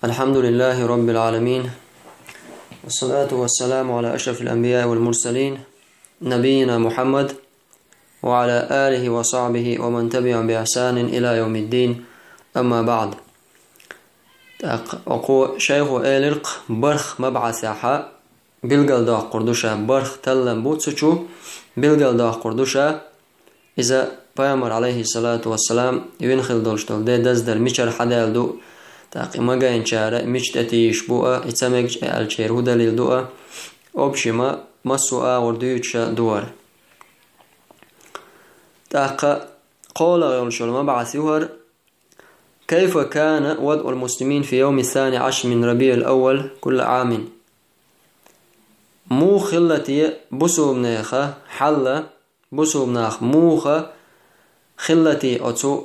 الحمد لله رب العالمين، والصلاة والسلام على أشرف الأنبياء والمرسلين نبينا محمد وعلى آله وصحبه ومن تبعهم بإحسان إلى يوم الدين. أما بعد، شيخ إيلرق برخ مبعثها بلغل دا قردوشا برخ تلم بوتسوچو بلغل دا قردوشا إذا پیامبر عليه الصلاة والسلام ينخل دولشتول ده دزدر ميشر حدال دو تاقي مغا انشارة مجتتيش بوء اتسامج الشير هو دليل دوء أبشما مسوء ورديوش دوار تاقى قول غيرش المبعث يهر: كيف كان وضع المسلمين في يوم 12 من ربيع الأول كل عام؟ مو خلتي بسو بناخة حل بسو بناخ موخة خلتي أتو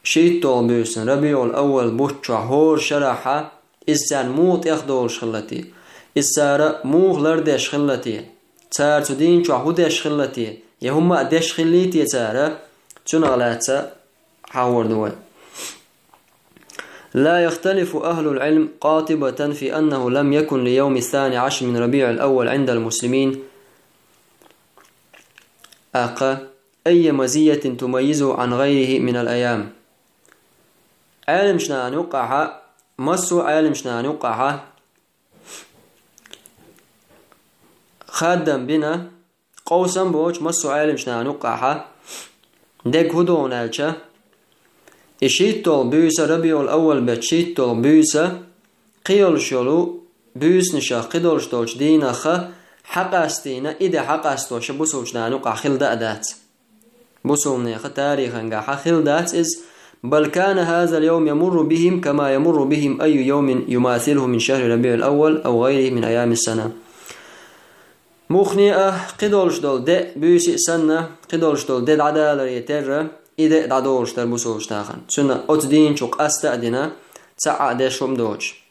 شيطول بيسن ربيع الأول بوچا هور شرحة إسان موت يخدولش خلتي إسارة موغ لردش خلتي تار تدين چا هودش خلتي يهم أدش خليتي تارة تنغلاتة حاور دوي. لا يختلف أهل العلم قاطبة في أنه لم يكن ليوم 12 من ربيع الأول عند المسلمين أي مزية تميزه عن غيره من الأيام. عالم شنان يقعها مسو عالم شنان يقعها خادم بنا قوسا بوش مسو عالم شنان يقعها ديك هدون الچه إشيطول بيوسا ربيع الأول بتشيطول بيوسا قيول شلو بيوس نشا قدول شتولش دينا خا حق استينا إذا حق استوش بسوش نانوقع خلدات بسوم نيخ تاريخا نقع خلدات إز بل كان هذا اليوم يمر بهم كما يمر بهم أي يوم يماثله من شهر ربيع الأول أو غيره من أيام السنة. مخنئة قدولش دول دي بيوسي سنة قدولش دول دي عدالة يتر إذا دادولش در بسوش تاخن سنة أتدين شوق أستأدنا تسعى ديشهم دوش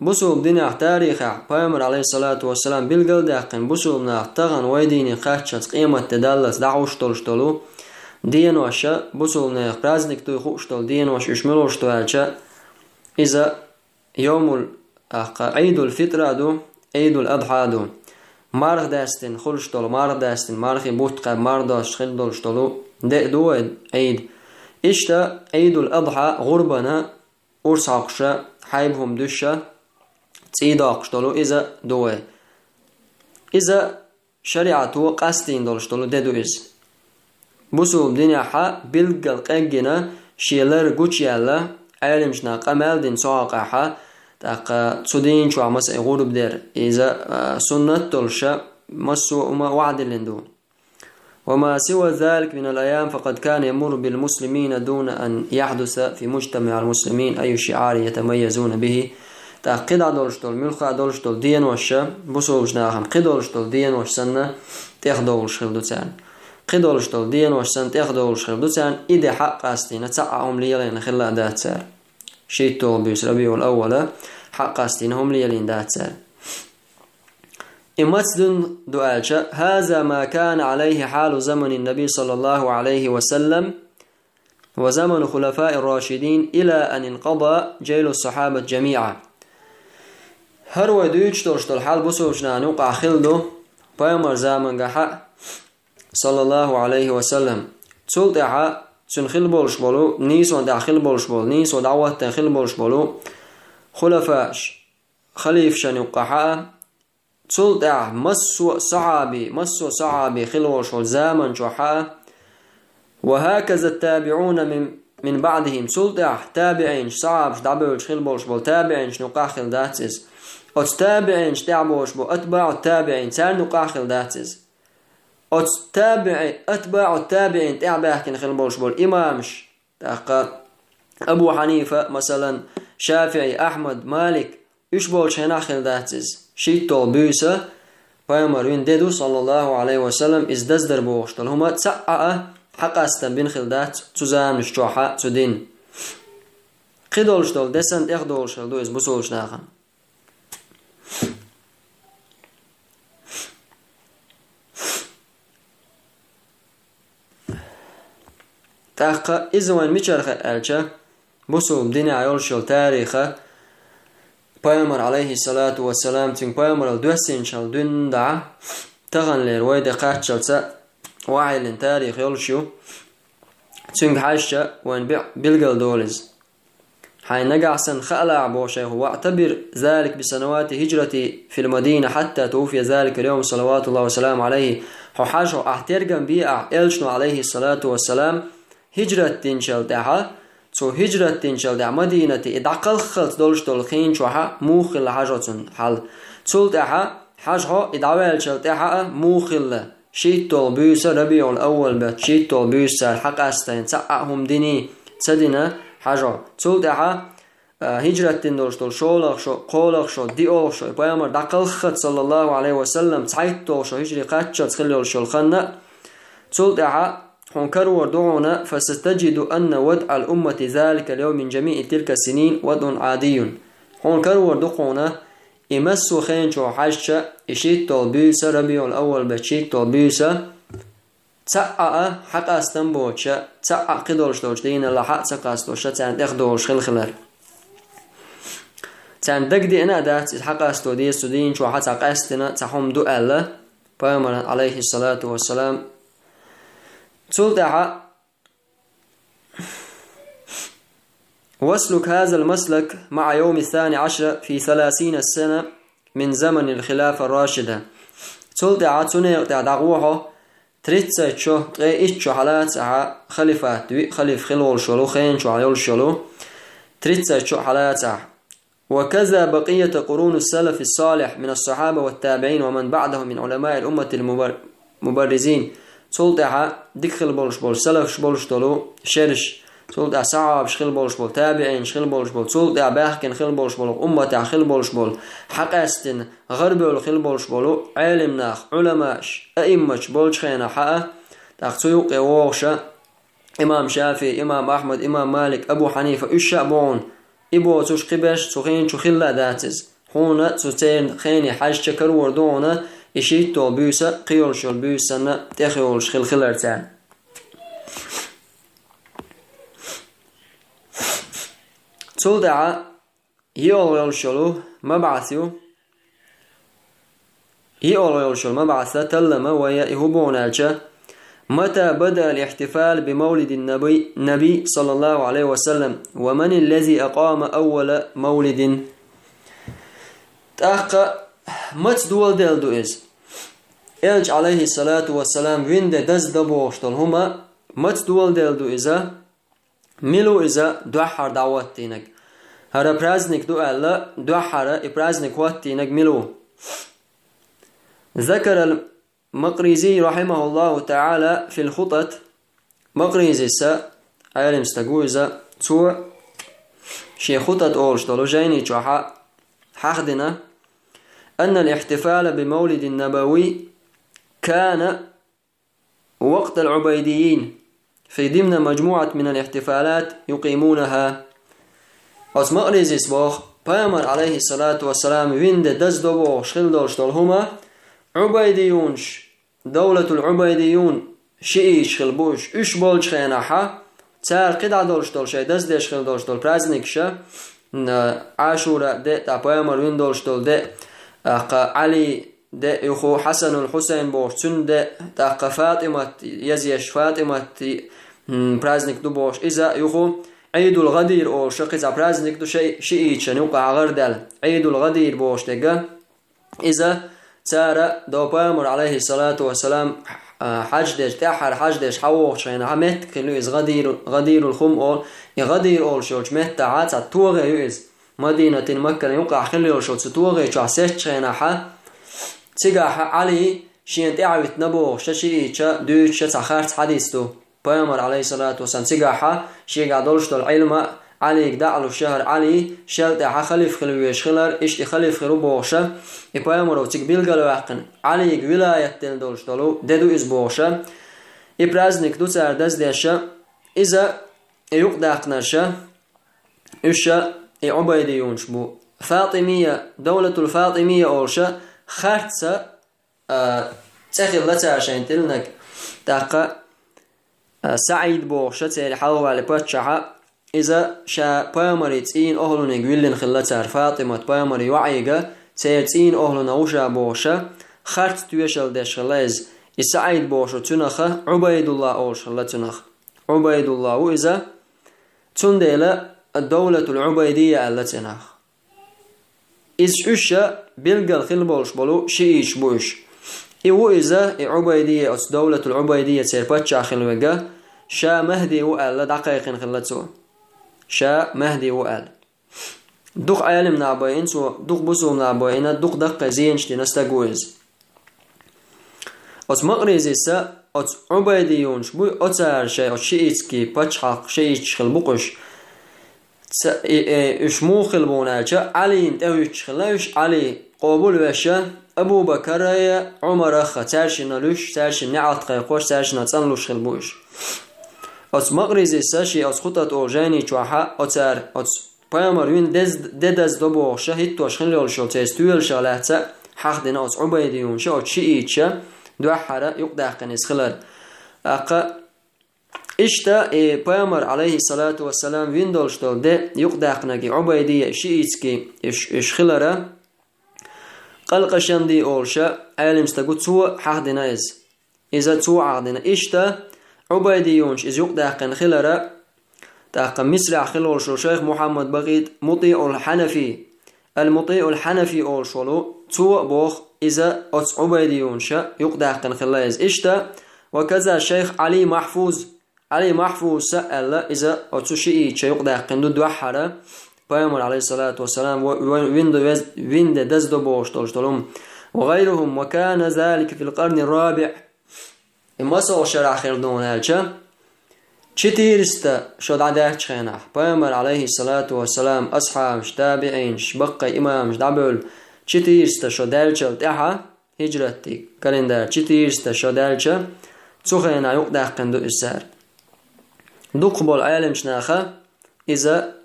بسوم ديناخ تاريخ پیامبر عليه الصلاة والسلام بالقل داقن بسومناخ تغن ويديني خاتشت قيمة تدلس دعوشتولشتولو دين وشا بسومناخ برازنك توي خوشتول دين وش اشملوشتوالشا إذا يوم عيد الفطر دو عيد الأضحى دو مارغ داستن خلشتول مارغ داستن مارغي بوتقى مارداش خلدولشتولو دو عيد إشتا عيد الأضحى غربنا أرساقشا حيبهم دشة تيداقشتولو إذا دوه إذا شريعته قاستين دولشتولو ددو إز بسوب دنيا حا بلقل قنجنا شيلر قوش يالا عالمشنا قمال دين سواقع حا تاقا تسودين شو عمس غورب دير إذا سنة دولشة مسو وما وعد لندو. وما سوى ذلك من الأيام فقد كان يمر بالمسلمين دون أن يحدث في مجتمع المسلمين أي شعار يتميزون به. قد عدولشتول ملخ عدولشتول دين وشا بسوش ناخم قدولشتول دين وش سنة تاخدولش خلدوتان قدولشتول دين وش سنة تاخدولش خلدوتان إذا حق أستينا تسعهم ليلين خلا دات سار شيطول بيس ربيع الأول حق أستينهم ليلين دات سار. إمتدن دعالشا هذا ما كان عليه حال زمن النبي صلى الله عليه وسلم وزمن خلفاء الراشدين إلى أن انقضى جيل الصحابة جميعا. هروا دوش تلشتل حال بسوشنا نوقع خلدو بيامر زامن قحا صلى الله عليه وسلم تلتعا سنخل بولش بولو نيسو داخل بولش بول نيسو دعوة تنخل بولش بولو خلفاش خليف شنوقعا تلتع مسو صعابي خلوش والزامن جوحا. وهكذا التابعون من بعدهم تلتع تابعين صعب دعبوش خلبوش بول تابعين نقع خلداتز تابعين دعبوش بو أتباع التابعين تار نقع خلداتز أتباع التابعين تعباكن خلبوش بول إمامش أبو حنيفة مثلا شافعي أحمد مالك يشبولش هنا خلداتز شيطول بيسا پیامبرین ددو صلى الله عليه وسلم ازدزدر بوشتل هما تسعى حق استن بين خلدات تزام الشوحة تدين قدولشتل دسن اخدولشتل دو از بسولش ناخن. تاقا إزوان ميشارخ ألشا بسوم دين عيولشل تاريخا Peygamber aleyhissalatu vesselam tün Peygamber al-Düssin şal dün da tağan ler vayda qaççalsa vailin tarih yolşu tün haşça wen bilgal doliz حين نقعسن خلع بوشيه واعتبر ذلك بسنوات هجرتي في المدينة حتى توفي ذلك اليوم صلوات الله وسلام عليه حاجه احترقن بيع إلشنو عليه الصلاة والسلام هجرة تنشل دعا تو هجرة تنشل دع مدينة إدعقل خلط دولش دولخين شوها موخل حاجة حال تول دعا حاجه إدعوال شل دعا موخل شيطول بيسا ربيع الأول بات شيطول بيسا الحق أستين تسعهم ديني تسدنا حاجه تول دعا هجرة تندولش دول شولخ شو قولخ شو ديولخ شو بيامر دعقل خط صلى الله عليه وسلم تعيطول شو هجري قاتشة تخليول شو الخنة تول دعا حنكر وردعونا فستجد أن ودع الأمة ذلك اليوم من جميع تلك السنين ودع عادي حنكر وردعونا إمسو خين شو حاجة إشيت طلبيسة ربيع الأول بشيت طلبيسة تسعى حق استنبوشة تسعى قدولش دوش دين الله حق سقاستوشة تان اخدوش خلخلر تان دقدي أنا دات حق استودي سودين شو حق سقاستنا تحوم دو ألا بيامر عليه الصلاة والسلام تلدع واسلك هذا المسلك مع يوم 12 في 30 سنة من زمن الخلافة الراشدة تلدع تنيق دعوه تريتسا شو تغيش شو حالات خليفات خليف خلول شلو خين شو عيول شلو تريتسا شو حالات وكذا بقية قرون السلف الصالح من الصحابة والتابعين ومن بعدهم من علماء الأمة المبرزين تلدع دخل بولش بول سلف بولش دلو شرش تلدع صعب شخل بولش بول تابعين شخل بولش بول تلدع باحكن خل بولش بول أمة خل بولش بول حقاستن غرب الخل بولش بولو علم ناخ علماش أئمش بولش خينا حقا تاقتيوق يوغشا إمام شافعي إمام أحمد إمام مالك أبو حنيفة الشعبون إبو توش قبش تخين تخلا داتز هنا تتين خيني حاج شكر وردونا إشيت تو بيوسا قيولش البيوسا تخيولش خلخلرتان تلدع يولشلو مبعثيو يولشلو مبعثة تلما ويهبون الجا متى بدأ الاحتفال بمولد النبي صلى الله عليه وسلم ومن الذي أقام أول مولد تأخى مت دول دلدو إز إلج عليه الصلاة والسلام وين دز دبوشتل هما مت دول دلدو إزا ملو إزا دوحر دعوتينك هذا برازنك دو ألا دوحر إبرازنك واتينك ملو ذكر المقريزي رحمه الله تعالى في الخطط مقريزي سا عالم استقويزا تو شي خطط أولشتلو جايني جوحا حقدنا أن الاحتفال بمولد النبوي كان وقت العبيديين في ضمن مجموعة من الاحتفالات يقيمونها أسماء ريزيس بوخ بيامر عليه الصلاة والسلام ويند دزدو شخلدوش هما عبيديونش دولة العبيديون شيش خلبوش اش بولش خيناحا تار قدع دولش دول شي دزدش خلدوش دول برازنكشا عاشورا دي تا بيامر وين دولش دول دي علي ده يخو حسن الحسين بوش تن ده تاق فاطمة يزيش فاطمة برازنك دو بوش إذا يخو عيد الغدير أو شقيز برازنك دو شيء شنوقع غردل عيد الغدير بوش تجا إذا سارة دو بامر عليه الصلاة والسلام حجدش تحر حجدش حوش شين عمت كلو إز غدير الخم أو غدير أو شوش مت عات توغي يز مدينة مكة يوقع خليل شوش توغي شو عسيش شين ح تيجاح علي شين تعبت نبوه شيء شا دوت شا سخرت حديثه بيامر عليه الصلاة والسلام تيجاح شيء قادولش العلم علي دعلو الشهر علي شلت خليف خلويش خلر إيش خليف خروبوشة بيامر وتقبل قالوا عقن علي ولاية تندولش دلو ددو إزبوشة إبرازنك دو سردز ديشة إذا يقدع قنرشة إيشة عبيديونش بو فاطمية دولة الفاطمية أولشة خارتسا تخيل لتا عشان تلنك تاقا سعيد بوشة تيري حلوة لبتشعة إذا شا بامري تين أهلون يقولن خلتار فاطمة بامري وعيقة تين أهلون وشا بوشة خرط تويشل ديش خلاز سعيد بوشة تنخة عبيد الله أولش خلا تنخ عبيد الله وإذا تندل الدولة العبيدية التي تنخ إذ أشا بلغ الخلبولش بلو شيش بوش إذا عبيدية أو دولة العبيدية تيربتشا خلوغا شا مهدي وقال دقائق خلتو شا مهدي وقال دوق عالم نعباين سو دوق بسو نعباين دوق دقة زينش تنستقوز أت مقريزيسا أت عبيديونش بو أتار شي أت شيئتكي بتشحق شيئتش خلبقش إش مو خلبوناجا علي انتوش خلاوش علي قبول وشا أبو بكر عمر أخ تارشنا لوش تارشنا نعط قيقوش تارشنا تنلوش خلبوش أت مقريزي ساشي أت خطة أوجاني توحا أتار أت بيامر وين دز دبوغ شهيد توش خليول شو تيستويل شالحتا حقدنا أت عبيديون شو أت شيئيتشا دوحرا يقدع قنيس خلال أقا إشتا بيامر عليه الصلاة والسلام وين دولشتول ده يقدع قناكي عبيدية شيئيتكي إش خلالة قلقشان دي أولشا عالم استقود سوى حقدنا إذا سوى عقدنا إشتا عبيديونش إذ يقدع قن خلالة تاقا مسرع خلال شيخ محمد بغيد مطيع الحنفي المطيع الحنفي أولشولو سوى بوخ إذا أتس عبيديونشا يقدع قن خلال إشتا وكذا الشيخ علي محفوظ سأل إذا أتس شيئيتش يقدع قن دوحرة بيامر عليه الصلاة والسلام ويند دزدو بوشتولشتولم وغيرهم وكان ذلك في القرن الرابع إما سوى شرع خيردون هالشا چتيرستا شد عداك خيناح بيامر عليه الصلاة والسلام أصحاب تابعين بقى إمام دبل چتيرستا شد هالشا تحا هجرتي كالندر چتيرستا شد هالشا تخينا يقدع قندو إسار دقبول عالم شناخا إذا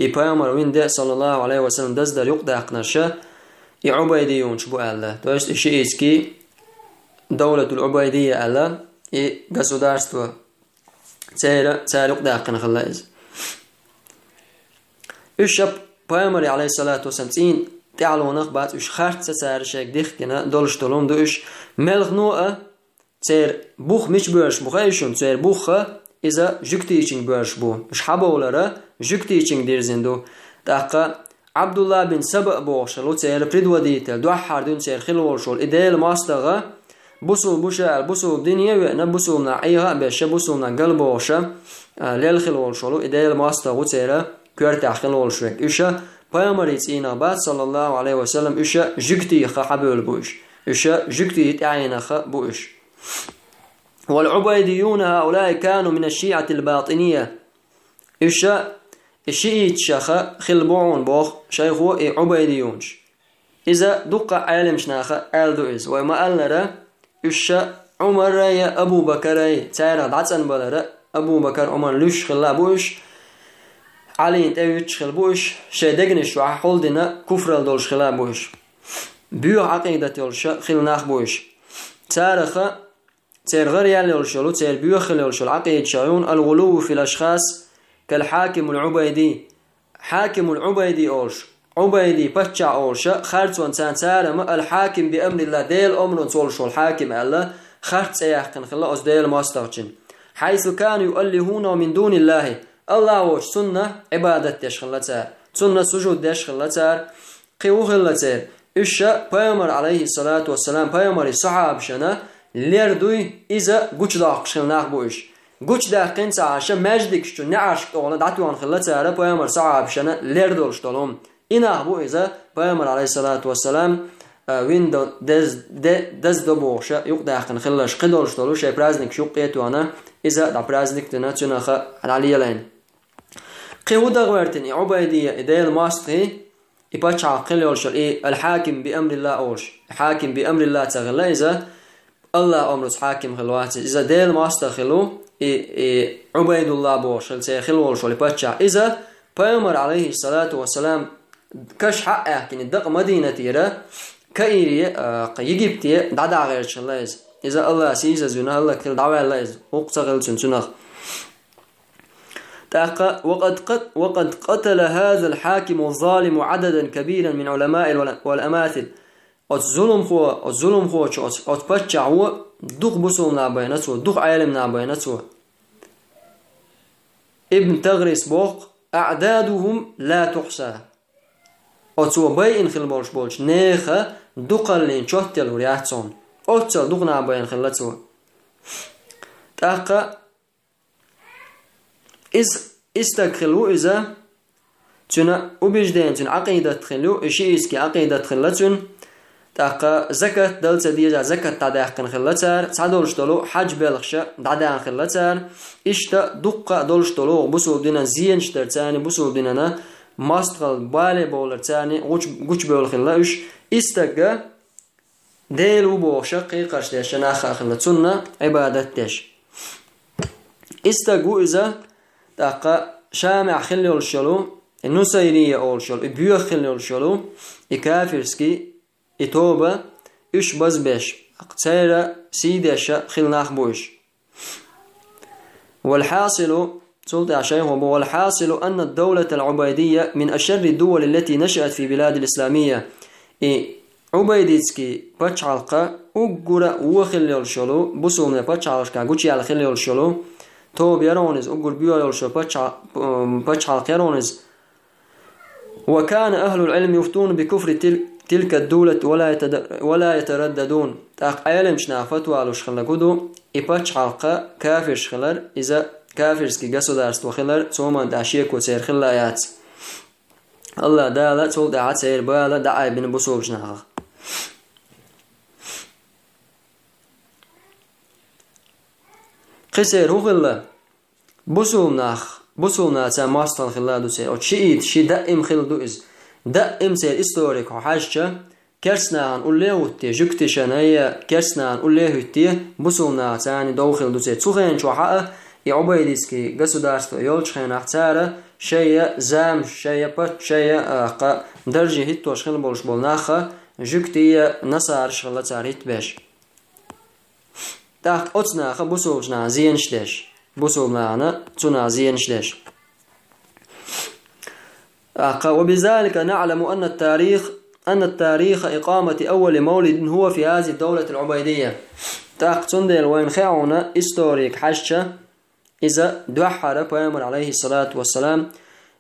بيامر وين صلى الله عليه وسلم دزدر يقدع قنرشا عبيديون شبو الله то есть شيئتكي دولة العبيدية الله государство царь يقدع قن خلاز الشاب بيامر عليه الصلاة والسلام تين تعلونق بعد إش خارت سعر شيك ديخ كنا دولش تلوم دو إش ملغ نوع تير بوخ مش بورش بخايشون تير بوخ إذا جكتي إيشين بورش بو إش حبولره جكتي إيشين ديرزندو تاقا عبد الله بن سبأ بوشلو تير بريدوديتل دو حاردون تير خلوشول إديل ماستغا بوسو بوشا بوسو بدنيا وأنا بوسو نعيها بيش بوسو نقل بوشا ليل خلوشولو إديل ماستغو تير كورت خلوشوك إشا بيامريت إينا بعد صلى الله عليه وسلم إشا جكتي خا حبول بوش إشا جكتي تعين خا بوش والعبيديون هؤلاء كانوا من الشيعة الباطنية إشا الشيعة شخا خلبعون بوخ شيخو عبيديونش إذا دق عالم شناخا ألدو إز وما قالنا إشا عمر يا أبو بكر تارا دعتن بلر أبو بكر عمر لوش خلا بوش علي انتويتش خل بوش شيدقنش وحول دينا كفر الدولش خلا بوش بيو عقيدة يولش خلناخ بوش تارخا تير غير يولشلو تير بيو خل يولشل عقيدة شايون الغلو في الأشخاص كالحاكم العبيدي حاكم العبيدي أولش عبيدي بتشع أولش خارج وانسان تارم الحاكم بأمر الله ديل أمر تولشو الحاكم الله خارج سيحقن خلا أز ديل ماستغجن حيث كانوا يؤلهون من دون الله الله وش سنة عبادة تشخلتار سنة سجود تشخلتار قيو خلتار إشا بيامر عليه الصلاة والسلام بيامر الصحاب شنا ليردوي إذا قوش داق شخلناق بوش قوش داقين سعاشا مجدك شو نعشق طولا دعتوان خلتار بيامر صحاب شنا ليردولش طولهم إنا بو إذا بيامر عليه الصلاة والسلام وين دز دبوشا يق داقن خلش قدولش طولو شي برازنك شو قيتوانا إذا دا برازنك تناتشنا على لين قيودا غيرتني عبيدية إديل ماستغي إباش عقل يولش الحاكم بأمر الله أولش الحاكم بأمر الله تغلى إذا الله أمرس حاكم خلوات إذا ديل ماستغلو عبيد الله بوش خلولش إباش إذا بيامر عليه الصلاة والسلام كش حقه كن الدق مدينة تيرا كإيري يجيبتي دعدا غيرش الله إذا الله سيزا زنا الله كل دعوة الله إذا أقصغل سنسنخ وقد قتل هذا الحاكم الظالم عددا كبيرا من علماء والأماثل الظلم هو أتبتع هو دخ بسوم نابينته دخ عالم نابينته ابن تغرس بوق أعدادهم لا تحصى أتسو بيئن خل بولش نيخة دقلين شوتل ورياتسون أتسو دخ نابين خلتسو تاقا استقلوا إذا تنا وبجدين تن عقيدة تخلو إشي إسكي عقيدة تخلتون تاقا زكاة دلتا ديجا زكاة تعداقن خلتار تعدولش دولو حج بلغشا دعدان خلتار إشتا دقا دولش دولو بسول دينا زينش ترتاني بسول دينا ماستغل بالي بولر تاني غوش بول خلاش استقا ديلو بوغشا قيقاش ديش ناخا خلتونا عبادت ديش استقو إذا تاقا شامع خلي الشلو النسيرية أولشلو إبيوخ خلي الشلو إكافرسكي إتوبة إش بزبش أقتيرا سيدشا خلناخ بوش والحاصل والحاصل أن الدولة العبيدية من أشر الدول التي نشأت في بلاد الإسلامية عبيديتسكي بچعلقا أقرأ وخلي الشلو بسومنا بچعلقا قوشي على خلي الشلو توب يرونز أقر بيو الشلو بچعلق يرونز وكان أهل العلم يفتون بكفر تلك الدولة ولا يترددون تاق عالم شنا فتوى على شخلا قدو إباش حلقة كافر شخلر إذا كافر سكي قصو دارست وخلر سوما دعشيك وسير خلا آيات الله دالة تول دعات سير بالا دعاي بن بصوب شناها قسير هو خلا بصوب ناتا ماستان خلا دو سير وشيئت شي دائم خل دو إز دائم سير إستوريك وحاجة كرسنان أوليهوتي جكتشانية كرسنان أوليهوتي بصونا تاني دوخل دوسي تسوخين شوحاء يعبيديسكي قصو دارستو يولشخين احتارة شيء زام شيء بط شيء درجة هيتو شخين بولش بولناخا جكتي نصار شغلة تاريت باش تاق أتناخا بصوبنا زينشدش بصوبنا تنا زينشدش وبذلك نعلم أن التاريخ إقامة أول مولد هو في هذه الدولة العبيدية تاقتن ديل وين خيعونا إستوريك حشة إذا دوحر بيامر عليه الصلاة والسلام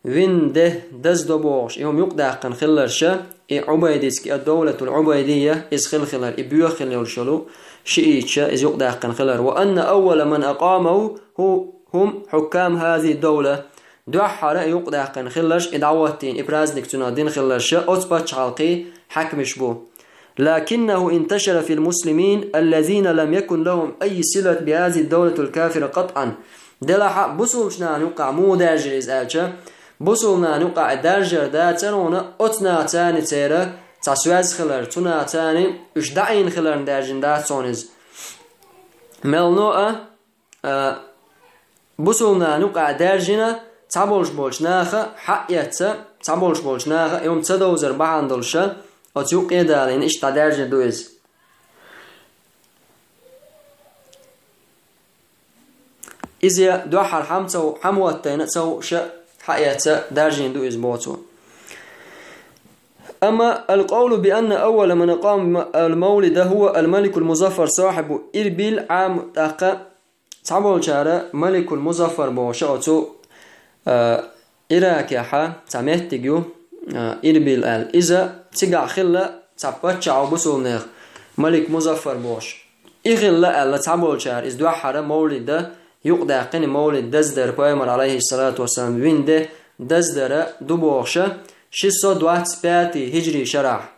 وين ده دزدو بوغش يوم يقداقن خلرشة عبيديسك الدولة العبيدية إز خلر إبيو خلر شلو شئيتشة إز يقداقن خلر وأن أول من أقامه هم حكام هذه الدولة دوحر يقداقن خلرش إدعواتين إبرازنك تنادين خلرشة أتباتش حلقي حكمش بو لكنه انتشر في المسلمين الذين لم يكن لهم أي صلة بهذه الدولة الكافرة قطعا دلحق بصوشنا نقع مو درجة إزالشة بصونا نقع درجة داترونا أتنا تاني تيرا تسواز خلر تنا تاني إش دعين خلر درجة داتونز ملنوء بصونا نقع درجنا تعبولش بولش ناخا حقيقة تعبولش بولش ناخا يوم تدوزر بحندلشة أتيوق إدالين إش تدرجة دوز إذا دوحر حموتين تسو شا حقيقة درجة دوز بوتو أما القول بأن أول من قام المولد هو الملك المظفر صاحب إربيل عام تاقا تعبولشارة ملك المظفر بوشاوتو إراكيحا تعميتيجو إربيل آل إذا تقع خلا تعبتشعو بسولنيخ ملك مظفر بوش إغلا آل تعبولشار إز دوحر مولد يقداقين مولد دزدر بيامر عليه الصلاة والسلام وينده دزدر دبوغشة شسو دوات سباتي هجري شرح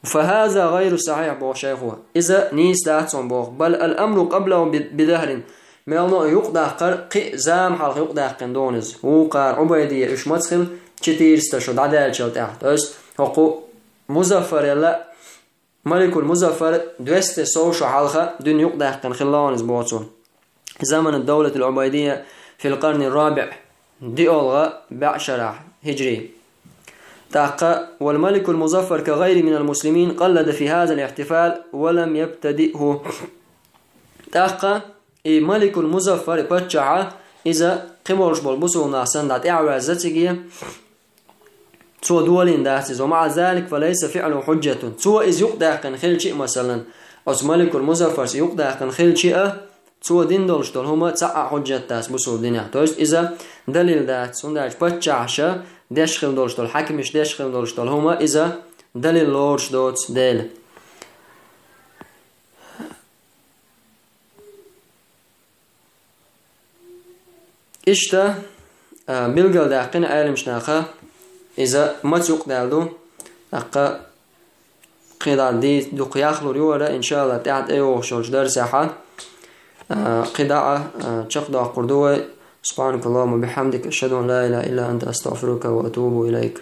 فهذا غير صحيح بوشيخوه إذا نيس داتون بوغ بل الأمر قبله بدهر ميلنو يقداقر قي زام حلق يقداقين دونز وقار عبيدية إش مدخل كتير استشهد عدال شلت أحتاس حقو مظفر يلا ملك المظفر دوست سوشو حلقة دون يقداقين خلانز بوتون زمن الدولة العبيدية في القرن الرابع دي أولغا بعشرة هجري تاقا والملك المظفر كغير من المسلمين قلد في هذا الاحتفال ولم يبتدئه تاقا ملك المظفر بتشعة إذا قبلش بالبصول ناسن دات إعوازتك سوى دولين داتز ومع ذلك فليس فعله حجة سوى إذ يقدع كان خيل شيء مثلا أو ملك المظفر يقدع كان خيل شيء سوى دين دولشتول هما تسعى حجة تاس بصول دينها تويست إذا دليل دات سنداج بتشعشة ديش خيل دولشتول حكمش ديش خيل دولشتول هما إذا دليل لورش دوت ديل إشتا بلغل داقين عالمش ناخا إذا ما تيقدع دو أقا قيدع دي دو قياخلو ريورا إن شاء الله تعد أيوه شوش درس أحد قيدعة تشقدع قردوة سبحانك اللهم وبحمدك أشهد أن لا إله إلا أنت أستغفرك وأتوب إليك